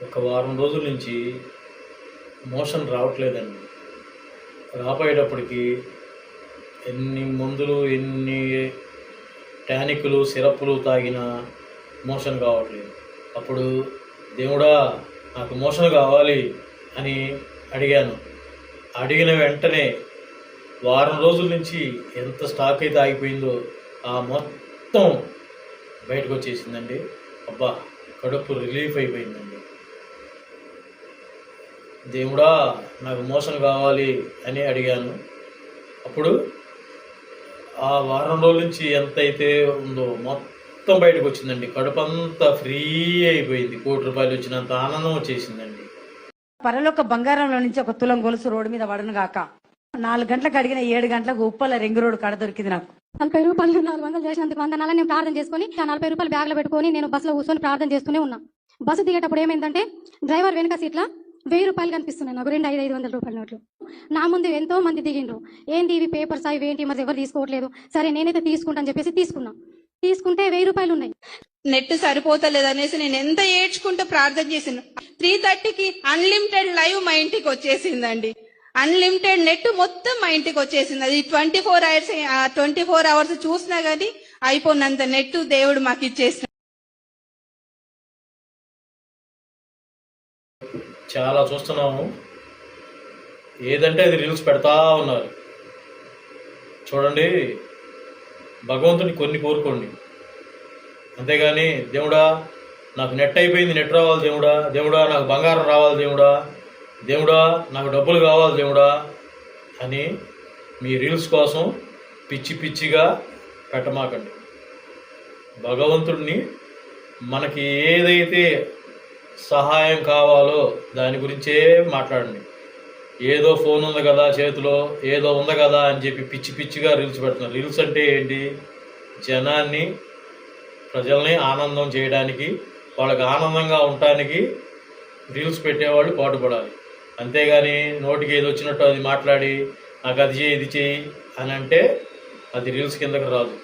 ఒక వారం రోజుల నుంచి మోషన్ రావట్లేదండి. రాబోయేటప్పటికి ఎన్ని మందులు, ఎన్ని టానిక్లు, సిరప్లు తాగినా మోషన్ కావట్లేదు. అప్పుడు దేవుడా నాకు మోషన్ కావాలి అని అడిగాను. అడిగిన వెంటనే వారం రోజుల నుంచి ఎంత స్టాక్ అయితే ఆగిపోయిందో ఆ మొత్తం బయటకు వచ్చేసిందండి. అబ్బా, కడుపు రిలీఫ్ అయిపోయిందండి. దేవుడా నాకు మోషన్ కావాలి అని అడిగాను. అప్పుడు ఆ వారం రోజుల నుంచి ఎంత అయితే ఉందో మొత్తం బయటకు వచ్చిందండి. కడుపు అంతా ఫ్రీ అయిపోయింది. ₹1,00,00,000 వచ్చినంత ఆనందం వచ్చేసిందండి. పరలోక బంగారంలో నుంచి ఒక తులం గొలుసు రోడ్డు మీద పడను గాక. 4 గంటలకు అడిగిన 7 గంటలకు ఉప్పల రింగ్ రోడ్ కడ దొరికింది నాకు. ₹40 400 చేసినందుకు వందనాలని నేను ప్రార్థన చేసుకుని ఆ ₹40 బ్యాగ్లో పెట్టుకొని నేను బస్సులో కూర్చొని ప్రార్థన చేస్తూనే ఉన్నా. బస్సు దిగేటప్పుడు ఏమైందంటే డ్రైవర్ వెనక సీట్ల ₹1000 కనిపిస్తున్నాయి నాకు, 2 500 నోట్లు. నా ముందు ఎంతో మంది దిగిండ్రు. ఏంటి ఇవి పేపర్స్ అవి ఏంటి మరి ఎవరు తీసుకోవట్లేదు, సరే నేనైతే తీసుకుంటా అని చెప్పేసి తీసుకుంటే ₹1000 ఉన్నాయి. నెట్ సరిపోతలేదనేసి నేను ఎంత ఏడ్చుకుంటూ ప్రార్థన చేసిన 3:30కి అన్లిమిటెడ్ లైవ్ మా ఇంటికి వచ్చేసిందండి. అన్లిమిటెడ్ నెట్ మొత్తం మా ఇంటికి వచ్చేసింది. అది 24 అవర్స్ చూసినా గానీ అయిపోయినంత నెట్ దేవుడు మాకు ఇచ్చేసిన. చాలా చూస్తున్నాము. ఏదంటే అది రీల్స్ పెడతా ఉన్నారు. చూడండి, భగవంతుని కొన్ని కోరుకోండి, అంతేగాని దేవుడా నాకు నెట్ అయిపోయింది, నెట్ రావాలి దేవుడా, దేవుడా నాకు బంగారం రావాలి దేవుడా, దేవుడా నాకు డబ్బులు కావాలి దేవుడా అని మీ రీల్స్ కోసం పిచ్చి పిచ్చిగా పెట్టమాకండి. భగవంతుడిని మనకి ఏదైతే సహాయం కావాలో దాని గురించే మాట్లాడండి. ఏదో ఫోన్ ఉంది కదా చేతిలో, ఏదో ఉంది కదా అని చెప్పి పిచ్చి పిచ్చిగా రీల్స్ పెడుతున్నారు. రీల్స్ అంటే ఏంటి? జనాన్ని, ప్రజల్ని ఆనందం చేయడానికి, వాళ్ళకి ఆనందంగా ఉండటానికి రీల్స్ పెట్టేవాళ్ళు పాటుపడాలి. అంతేగాని నోటికి ఏది వచ్చినట్టు అది మాట్లాడి నాకు అది చేయి ఇది చేయి అని అంటే అది రీల్స్ కిందకి రాదు.